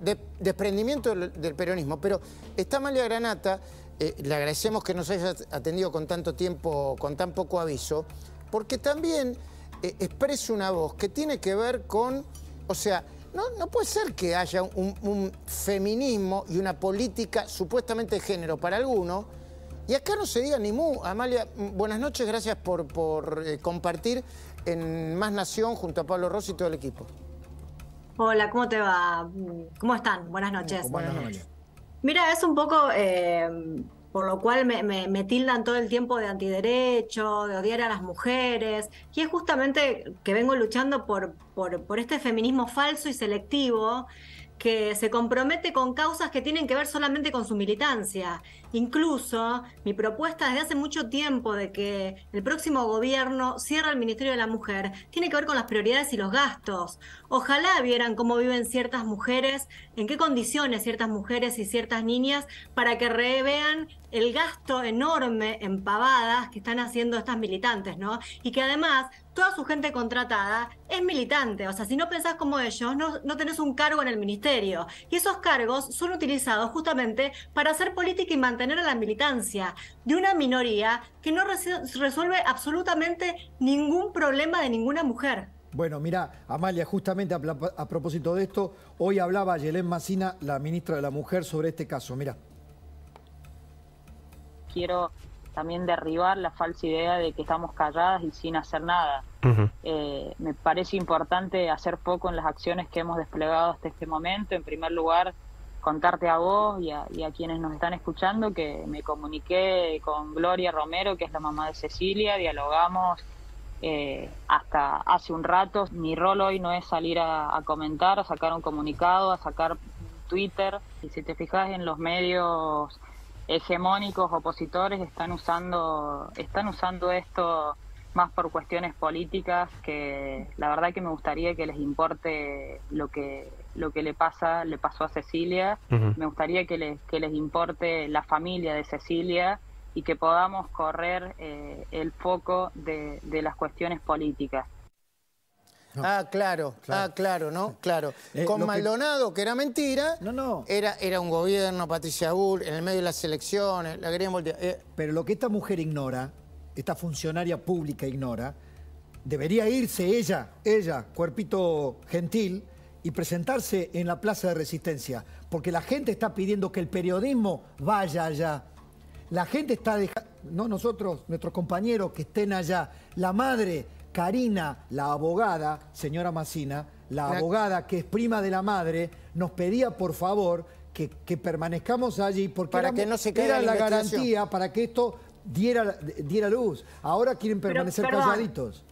desprendimiento del peronismo. Pero está Amalia Granata, le agradecemos que nos haya atendido con tanto tiempo, con tan poco aviso, porque también expresa una voz que tiene que ver con, o sea, no puede ser que haya un feminismo y una política supuestamente de género para algunos, y acá no se diga ni mu. Amalia, buenas noches, gracias por compartir en Más Nación junto a Pablo Rossi y todo el equipo. Hola, ¿cómo te va? ¿Cómo están? Buenas noches. Buenas noches. Mira, es un poco por lo cual me tildan todo el tiempo de antiderecho, de odiar a las mujeres, y es justamente que vengo luchando por este feminismo falso y selectivo que se compromete con causas que tienen que ver solamente con su militancia. Incluso mi propuesta desde hace mucho tiempo de que el próximo gobierno cierre el Ministerio de la Mujer tiene que ver con las prioridades y los gastos. Ojalá vieran cómo viven ciertas mujeres, en qué condiciones ciertas mujeres y ciertas niñas, para que revean el gasto enorme en pavadas que están haciendo estas militantes, ¿no? Y que además toda su gente contratada es militante. O sea, si no pensás como ellos, no tenés un cargo en el ministerio. Y esos cargos son utilizados justamente para hacer política y mantener a la militancia de una minoría que no resuelve absolutamente ningún problema de ninguna mujer. Bueno, mira, Amalia, justamente a propósito de esto, hoy hablaba Yelén Massina, la ministra de la Mujer, sobre este caso. Mira. Quiero también derribar la falsa idea de que estamos calladas y sin hacer nada. Me parece importante hacer foco en las acciones que hemos desplegado hasta este momento. En primer lugar, contarte a vos y a quienes nos están escuchando que me comuniqué con Gloria Romero, que es la mamá de Cecilia, dialogamos hasta hace un rato. Mi rol hoy no es salir a comentar, a sacar un comunicado, a sacar Twitter. Y si te fijas en los medios hegemónicos opositores están usando esto más por cuestiones políticas, que la verdad que me gustaría que les importe lo que le pasó a Cecilia. Me gustaría que les importe la familia de Cecilia y que podamos correr el foco de las cuestiones políticas. No. Claro, ¿no? Claro. Con Maldonado, que era mentira, era un gobierno, Patricia Bull, en el medio de las elecciones, la querían voltear. Pero lo que esta mujer ignora, esta funcionaria pública ignora, debería irse ella, cuerpito gentil, y presentarse en la Plaza de Resistencia, porque la gente está pidiendo que el periodismo vaya allá. La gente está dejando, no nosotros, nuestros compañeros que estén allá, la madre Karina, la abogada, señora Massina, la abogada que es prima de la madre, nos pedía por favor que permanezcamos allí porque para que no se caiga era la garantía para que esto diera luz. Ahora quieren permanecer calladitos.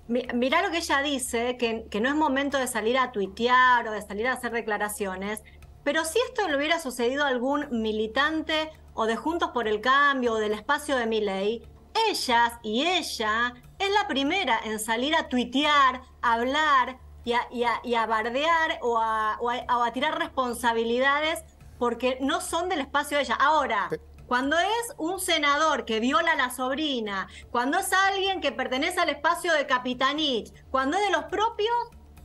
Mirá lo que ella dice, que no es momento de salir a tuitear o de salir a hacer declaraciones, pero si esto le hubiera sucedido a algún militante o de Juntos por el Cambio o del espacio de Milei, ella es la primera en salir a tuitear, a hablar y a bardear o a tirar responsabilidades porque no son del espacio de ella. Ahora, cuando es un senador que viola a la sobrina, cuando es alguien que pertenece al espacio de Capitanich, cuando es de los propios,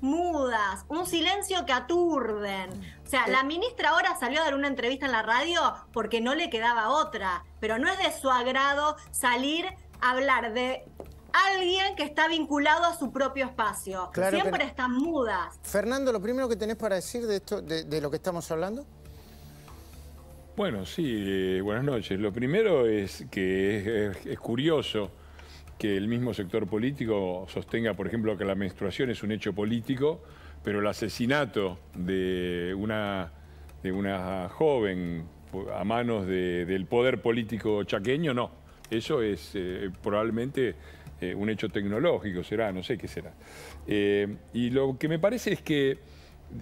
mudas, un silencio que aturden. O sea, la ministra ahora salió a dar una entrevista en la radio porque no le quedaba otra, pero no es de su agrado salir a hablar de alguien que está vinculado a su propio espacio. Claro, siempre están mudas. Fernando, lo primero que tenés para decir de esto, de lo que estamos hablando. Bueno, sí, buenas noches. Lo primero es que es curioso que el mismo sector político sostenga, por ejemplo, que la menstruación es un hecho político, pero el asesinato de una joven a manos del poder político chaqueño, no. Eso es probablemente un hecho tecnológico, será, no sé qué será. Y lo que me parece es que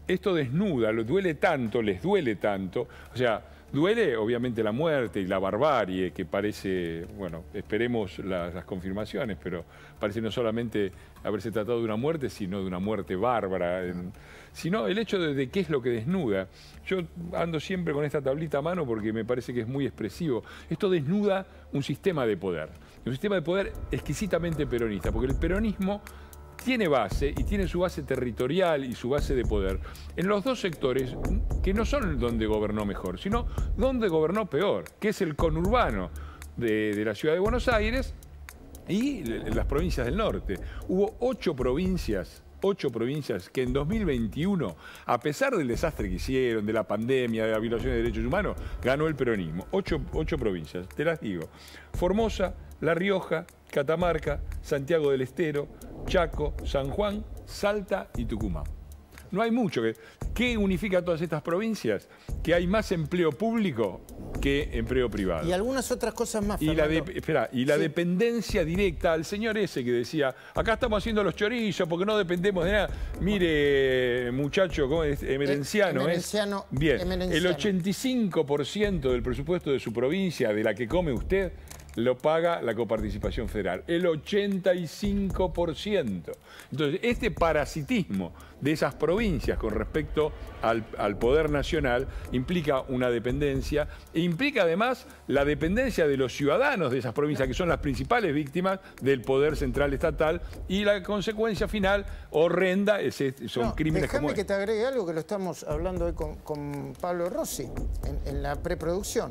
esto desnuda, les duele tanto, o sea, duele obviamente la muerte y la barbarie, que parece, bueno, esperemos las confirmaciones, pero parece no solamente haberse tratado de una muerte, sino de una muerte bárbara, sino el hecho de qué es lo que desnuda. Yo ando siempre con esta tablita a mano porque me parece que es muy expresivo. Esto desnuda un sistema de poder exquisitamente peronista, porque el peronismo tiene base, y tiene su base territorial y su base de poder, en los dos sectores que no son donde gobernó mejor, sino donde gobernó peor, que es el conurbano de la ciudad de Buenos Aires y las provincias del norte. Hubo 8 provincias que en 2021, a pesar del desastre que hicieron, de la pandemia, de la violación de derechos humanos, ganó el peronismo. 8 provincias, te las digo. Formosa, La Rioja, Catamarca, Santiago del Estero, Chaco, San Juan, Salta y Tucumán. No hay mucho. ¿Qué unifica todas estas provincias? Que hay más empleo público que empleo privado. Y algunas otras cosas más, y la dependencia directa al señor ese que decía, acá estamos haciendo los chorizos porque no dependemos de nada. Mire, muchacho, ¿cómo es? Emerenciano. Bien, el 85% del presupuesto de su provincia, de la que come usted, lo paga la coparticipación federal, el 85%. Entonces, este parasitismo de esas provincias con respecto al poder nacional implica una dependencia e implica además la dependencia de los ciudadanos de esas provincias, que son las principales víctimas del poder central estatal, y la consecuencia final horrenda son crímenes como Déjame que te agregue algo que lo estamos hablando hoy con Pablo Rossi en la preproducción.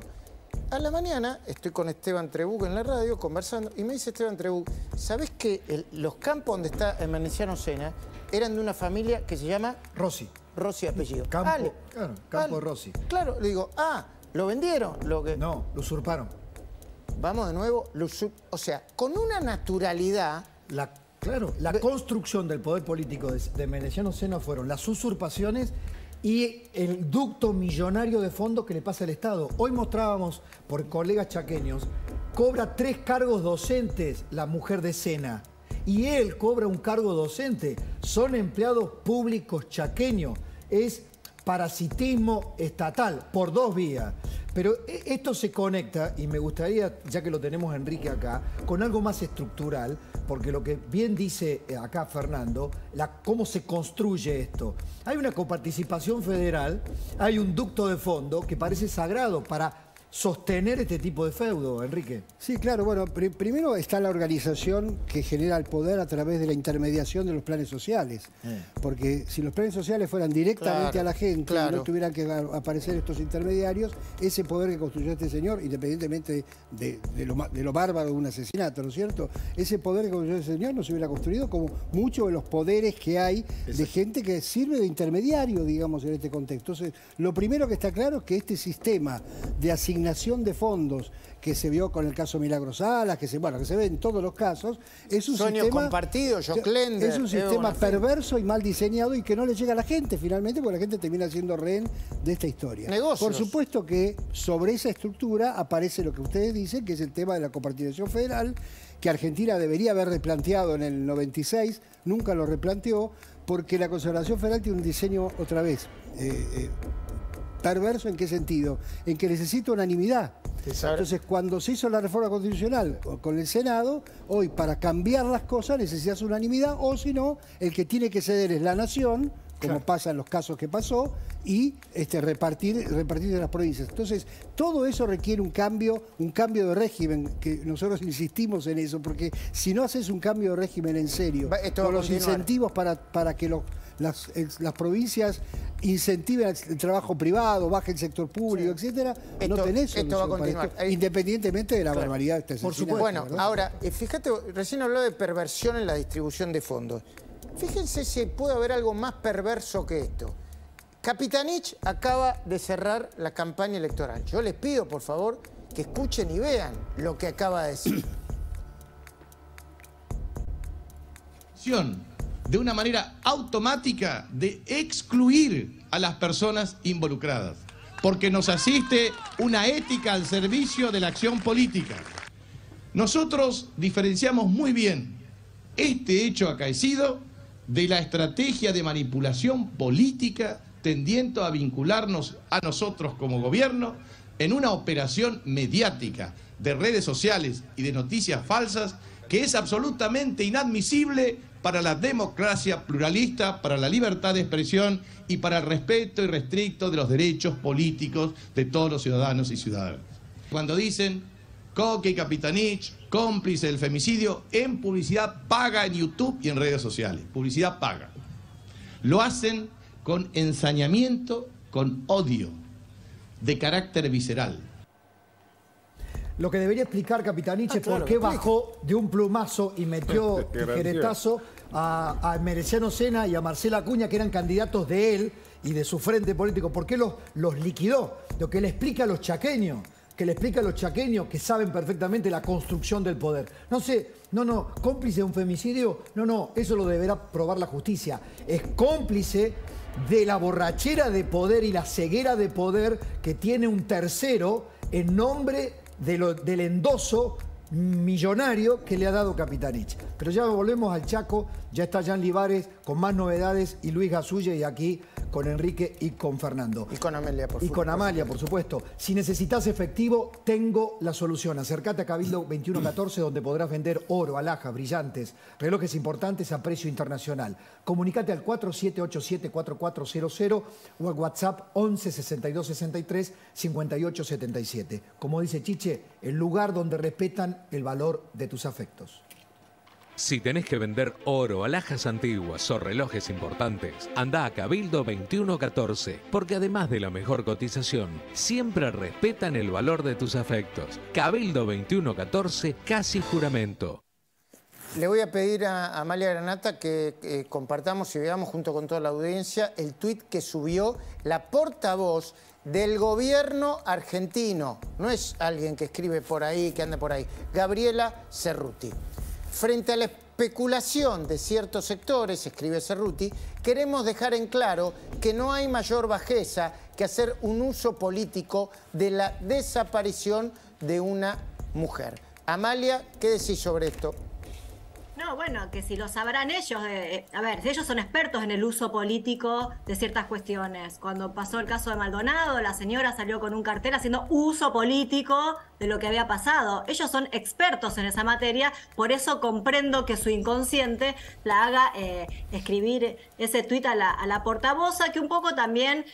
A la mañana estoy con Esteban Trebuch en la radio conversando y me dice Esteban Trebuch, ¿sabés que los campos donde está Emerenciano Sena eran de una familia que se llama Rossi? Rossi apellido. Campo Rossi. Claro, le digo, ¿lo vendieron? No, lo usurparon. Vamos de nuevo, o sea, con una naturalidad... La construcción del poder político de Emerenciano Sena fueron las usurpaciones y el ducto millonario de fondos que le pasa al Estado. Hoy mostrábamos por colegas chaqueños, cobra 3 cargos docentes la mujer de Sena y él cobra un cargo docente. Son empleados públicos chaqueños. Es parasitismo estatal por 2 vías. Pero esto se conecta, y me gustaría, ya que lo tenemos a Enrique acá, con algo más estructural, porque lo que bien dice acá Fernando, cómo se construye esto. Hay una coparticipación federal, hay un ducto de fondo que parece sagrado para sostener este tipo de feudo, Enrique. Sí, claro. Bueno, primero está la organización que genera el poder a través de la intermediación de los planes sociales. Porque si los planes sociales fueran directamente a la gente, y no tuvieran que aparecer estos intermediarios, ese poder que construyó este señor, independientemente de lo bárbaro de un asesinato, ¿no es cierto? Ese poder que construyó este señor no se hubiera construido como muchos de los poderes que hay de gente que sirve de intermediario, digamos, en este contexto. Entonces, lo primero que está claro es que este sistema de asignación de fondos que se vio con el caso Milagros Salas, que se ve en todos los casos, es un Sueños sistema compartidos, Joclender, es un sistema perverso y mal diseñado y que no le llega a la gente finalmente, porque la gente termina siendo rehén de esta historia. Negocios. Por supuesto que sobre esa estructura aparece lo que ustedes dicen, que es el tema de la coparticipación federal, que Argentina debería haber replanteado en el 96, nunca lo replanteó, porque la conservación federal tiene un diseño, otra vez, perverso. ¿En qué sentido? En que necesita unanimidad. Entonces, cuando se hizo la reforma constitucional con el Senado, hoy para cambiar las cosas necesitas unanimidad, o si no, el que tiene que ceder es la nación, como pasa en los casos que pasó, y repartir de las provincias. Entonces, todo eso requiere un cambio de régimen, que nosotros insistimos en eso, porque si no haces un cambio de régimen en serio, con los incentivos para que las provincias incentiven el trabajo privado, baje el sector público, etcétera, no tenés solución. Esto va a continuar. Independientemente de la barbaridad de este asesinato. Bueno, ahora, fíjate, recién hablaba de perversión en la distribución de fondos. Fíjense si puede haber algo más perverso que esto. Capitanich acaba de cerrar la campaña electoral. Yo les pido, por favor, que escuchen y vean lo que acaba de decir. De una manera automática de excluir a las personas involucradas, porque nos asiste una ética al servicio de la acción política. Nosotros diferenciamos muy bien este hecho acaecido de la estrategia de manipulación política tendiente a vincularnos a nosotros como gobierno en una operación mediática de redes sociales y de noticias falsas que es absolutamente inadmisible para la democracia pluralista, para la libertad de expresión y para el respeto irrestricto de los derechos políticos de todos los ciudadanos y ciudadanas. Cuando dicen Coque y Capitanich, cómplice del femicidio, en publicidad paga en YouTube y en redes sociales. Publicidad paga. Lo hacen con ensañamiento, con odio, de carácter visceral. Lo que debería explicar Capitanich es por qué bajó de un plumazo y metió tijeretazo a Mereciano Sena y a Marcela Acuña, que eran candidatos de él y de su frente político. ¿Por qué los liquidó? Lo que le explica a los chaqueños, que saben perfectamente la construcción del poder. No sé, cómplice de un femicidio, eso lo deberá probar la justicia. Es cómplice de la borrachera de poder y la ceguera de poder que tiene un tercero en nombre del endoso millonario que le ha dado Capitanich. Pero ya volvemos al Chaco, ya está Jan Libares con más novedades y Luis Gasulla, y aquí con Enrique y con Fernando. Y con Amelia, por supuesto. Y con Amalia, por supuesto. Si necesitas efectivo, tengo la solución. Acércate a Cabildo 2114, donde podrás vender oro, alhajas, brillantes, relojes importantes a precio internacional. Comunicate al 4787-4400 o al WhatsApp 11 62 63 58 77. Como dice Chiche, el lugar donde respetan el valor de tus afectos. Si tenés que vender oro, alhajas antiguas o relojes importantes, anda a Cabildo 2114, porque además de la mejor cotización, siempre respetan el valor de tus afectos. Cabildo 2114, casi juramento. Le voy a pedir a Amalia Granata que compartamos y veamos junto con toda la audiencia el tuit que subió la portavoz del gobierno argentino. No es alguien que escribe por ahí, que anda por ahí. Gabriela Cerruti. Frente a la especulación de ciertos sectores, escribe Cerruti, queremos dejar en claro que no hay mayor bajeza que hacer un uso político de la desaparición de una mujer. Amalia, ¿qué decís sobre esto? No, bueno, que si lo sabrán ellos, a ver, si ellos son expertos en el uso político de ciertas cuestiones. Cuando pasó el caso de Maldonado, la señora salió con un cartel haciendo uso político de lo que había pasado. Ellos son expertos en esa materia, por eso comprendo que su inconsciente la haga escribir ese tuit a la portavoza, que un poco también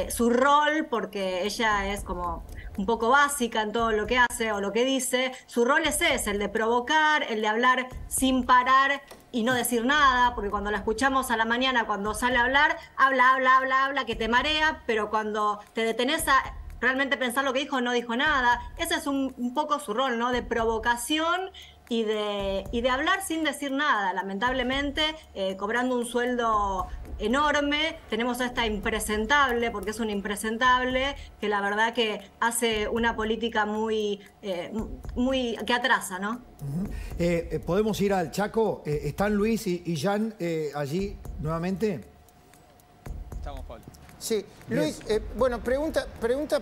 su rol, porque ella es como un poco básica en todo lo que hace o lo que dice, su rol es ese, el de provocar, el de hablar sin parar y no decir nada, porque cuando la escuchamos a la mañana, cuando sale a hablar, habla, que te marea, pero cuando te detenés a realmente pensar lo que dijo, no dijo nada. Ese es un poco su rol, ¿no? De provocación y de hablar sin decir nada. Lamentablemente, cobrando un sueldo enorme, tenemos a esta impresentable, porque es una impresentable, que la verdad que hace una política muy que atrasa, ¿no? ¿Podemos ir al Chaco? ¿Están Luis y Jan allí nuevamente? Estamos, Pablo. Sí, Luis, bueno, pregunta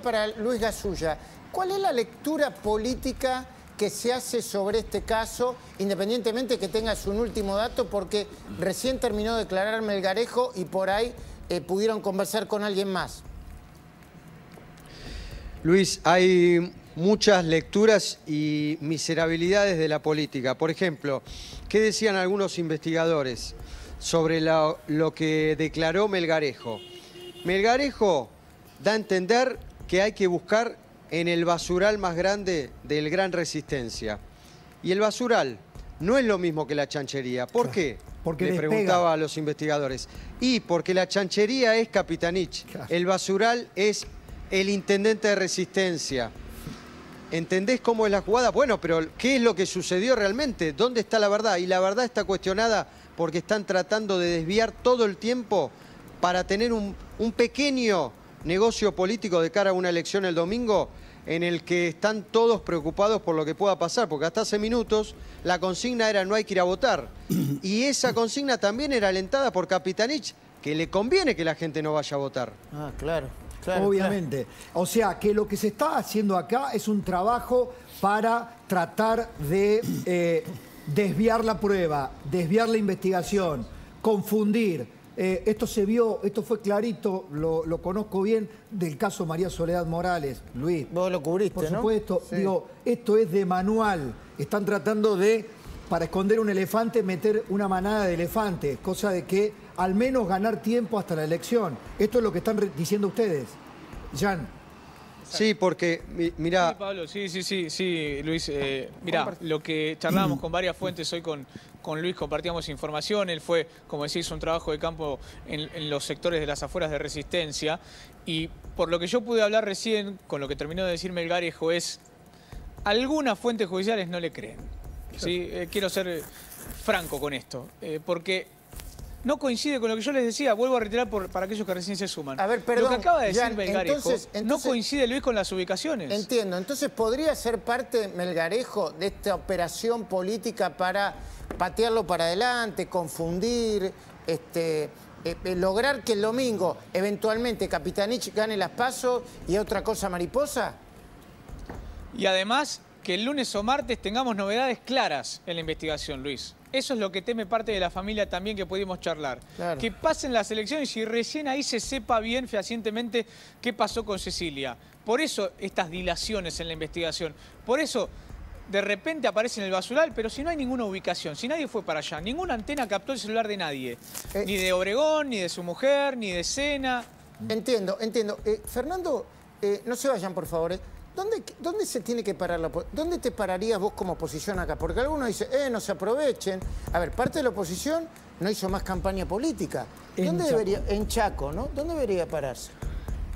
para Luis Gasulla. ¿Cuál es la lectura política que se hace sobre este caso, independientemente que tengas un último dato, porque recién terminó de declarar Melgarejo y por ahí pudieron conversar con alguien más? Luis, hay muchas lecturas y miserabilidades de la política. Por ejemplo, ¿qué decían algunos investigadores sobre lo que declaró Melgarejo? Melgarejo da a entender que hay que buscar en el basural más grande del Gran Resistencia. Y el basural no es lo mismo que la chanchería. ¿Por qué? Porque le preguntaba a los investigadores. Y porque la chanchería es Capitanich. Claro. El basural es el intendente de Resistencia. ¿Entendés cómo es la jugada? Bueno, pero ¿qué es lo que sucedió realmente? ¿Dónde está la verdad? Y la verdad está cuestionada porque están tratando de desviar todo el tiempo para tener un pequeño negocio político de cara a una elección el domingo, en el que están todos preocupados por lo que pueda pasar, porque hasta hace minutos la consigna era no hay que ir a votar. Y esa consigna también era alentada por Capitanich, que le conviene que la gente no vaya a votar. Ah, claro. Obviamente. Claro. O sea, que lo que se está haciendo acá es un trabajo para tratar de desviar la prueba, desviar la investigación, confundir. Esto se vio, esto fue clarito, lo conozco bien, del caso María Soledad Morales. Luis. Vos lo cubriste, por supuesto, ¿no? Sí. Digo, esto es de manual. Están tratando de, para esconder un elefante, meter una manada de elefantes, cosa de que al menos ganar tiempo hasta la elección. Esto es lo que están diciendo ustedes. Jan. Sí, porque, mirá... Sí, Pablo, sí, Luis. Mirá, lo que charlábamos con varias fuentes hoy con Luis, compartíamos información. Él fue, como decís, un trabajo de campo en los sectores de las afueras de Resistencia. Y por lo que yo pude hablar recién, con lo que terminó de decir Melgarejo, es... Algunas fuentes judiciales no le creen. ¿Sí? Quiero ser franco con esto, porque... No coincide con lo que yo les decía, vuelvo a reiterar para aquellos que recién se suman. A ver, perdón, lo que acaba de decir Jan, Melgarejo no coincide, Luis, con las ubicaciones. Entiendo, entonces ¿podría ser parte, Melgarejo, de esta operación política para patearlo para adelante, confundir, lograr que el domingo eventualmente Capitanich gane las PASO y otra cosa mariposa? Y además que el lunes o martes tengamos novedades claras en la investigación, Luis. Eso es lo que teme parte de la familia también que pudimos charlar. Claro. Que pasen las elecciones y recién ahí se sepa bien fehacientemente qué pasó con Cecilia. Por eso estas dilaciones en la investigación. Por eso de repente aparece en el basural, pero si no hay ninguna ubicación, si nadie fue para allá, ninguna antena captó el celular de nadie. Ni de Obregón, ni de su mujer, ni de Sena. Entiendo. Fernando, no se vayan, por favor. ¿Dónde se tiene que parar ¿Dónde te pararías vos como oposición acá? Porque algunos dicen, no se aprovechen. A ver, parte de la oposición no hizo más campaña política. ¿Dónde debería? En Chaco, ¿no? ¿Dónde debería pararse?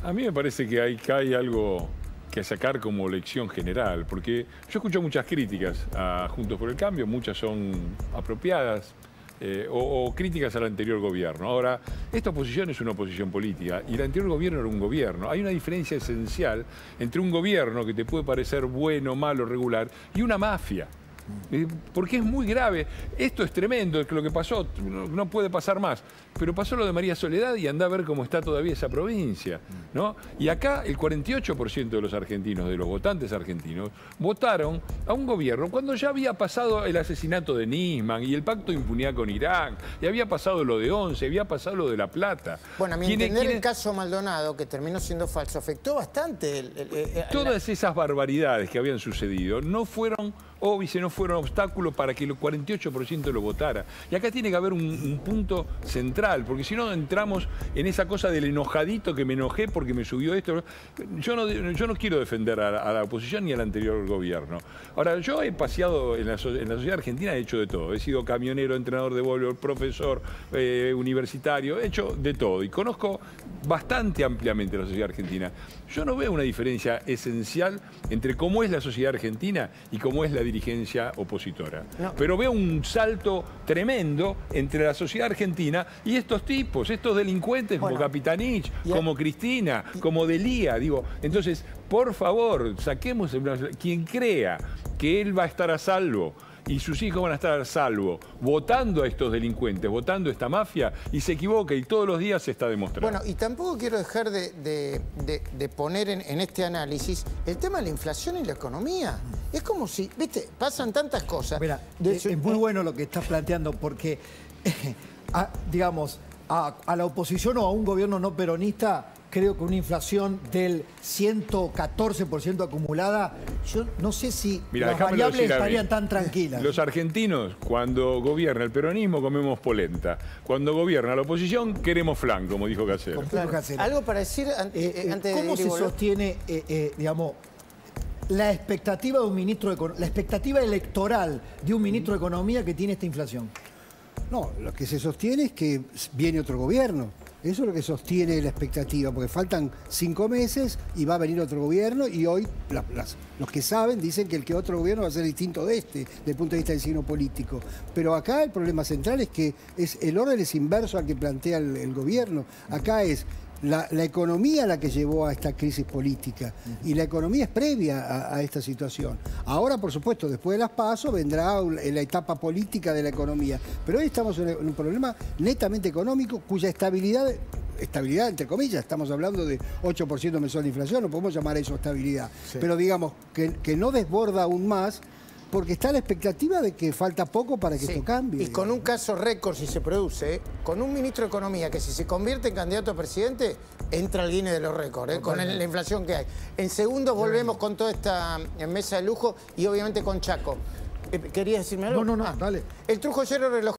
A mí me parece que hay algo que sacar como lección general, porque yo escucho muchas críticas a Juntos por el Cambio, muchas son apropiadas, o críticas al anterior gobierno. Ahora, esta oposición es una oposición política y el anterior gobierno era un gobierno. Hay una diferencia esencial entre un gobierno que te puede parecer bueno, malo, regular y una mafia. Porque es muy grave. Esto es tremendo, es que lo que pasó no puede pasar más. Pero pasó lo de María Soledad y anda a ver cómo está todavía esa provincia, ¿no? Y acá el 48% de los argentinos, de los votantes argentinos, votaron a un gobierno cuando ya había pasado el asesinato de Nisman y el pacto de impunidad con Irán, y había pasado lo de Once, había pasado lo de La Plata. Bueno, a mi entender el caso Maldonado, que terminó siendo falso, afectó bastante. Todas esas barbaridades que habían sucedido no fueron óbice, no fueron obstáculos para que el 48% lo votara. Y acá tiene que haber un punto central, porque si no entramos en esa cosa del enojadito, que me enojé porque me subió esto. Yo no quiero defender a la oposición ni al anterior gobierno. Ahora, yo he paseado en la sociedad argentina, he hecho de todo. He sido camionero, entrenador de voleibol, profesor, universitario, he hecho de todo y conozco bastante ampliamente la sociedad argentina. Yo no veo una diferencia esencial entre cómo es la sociedad argentina y cómo es la dirigencia opositora. No. Pero veo un salto tremendo entre la sociedad argentina y estos tipos, estos delincuentes como Capitanich, como Cristina, como Delía. Digo, entonces, por favor, saquemos quien crea que él va a estar a salvo y sus hijos van a estar a salvo votando a estos delincuentes, votando a esta mafia, y se equivoca y todos los días se está demostrando. Bueno, y tampoco quiero dejar de poner en este análisis el tema de la inflación y la economía. Es como si, viste, pasan tantas cosas. Mira, es muy bueno lo que estás planteando, porque, digamos, a la oposición o a un gobierno no peronista, creo que una inflación del 114% acumulada, yo no sé si las variables estarían tan tranquilas. Los argentinos, cuando gobierna el peronismo, comemos polenta. Cuando gobierna la oposición, queremos flan, como dijo Casero. Claro. Algo para decir antes de ¿cómo se sostiene, digamos, la expectativa de un ministro la expectativa electoral de un ministro de Economía que tiene esta inflación? No, lo que se sostiene es que viene otro gobierno. Eso es lo que sostiene la expectativa, porque faltan 5 meses y va a venir otro gobierno, y hoy los que saben dicen que el otro gobierno va a ser distinto de desde el punto de vista del signo político. Pero acá el problema central es que el orden es inverso al que plantea el gobierno. Acá es la economía la que llevó a esta crisis política, y la economía es previa a esta situación. Ahora, por supuesto, después de las PASO vendrá la etapa política de la economía, pero hoy estamos en un problema netamente económico cuya estabilidad entre comillas, estamos hablando de 8% mensual de inflación, no podemos llamar a eso estabilidad, pero digamos que no desborda aún más, porque está la expectativa de que falta poco para que esto cambie. Y con un caso récord, si se produce, con un ministro de Economía que si se convierte en candidato a presidente, entra al Guinness de los récords, con la inflación que hay. En segundos volvemos con toda esta mesa de lujo y obviamente con Chaco. ¿Querías decirme algo? No, dale. El Trujillero reloj.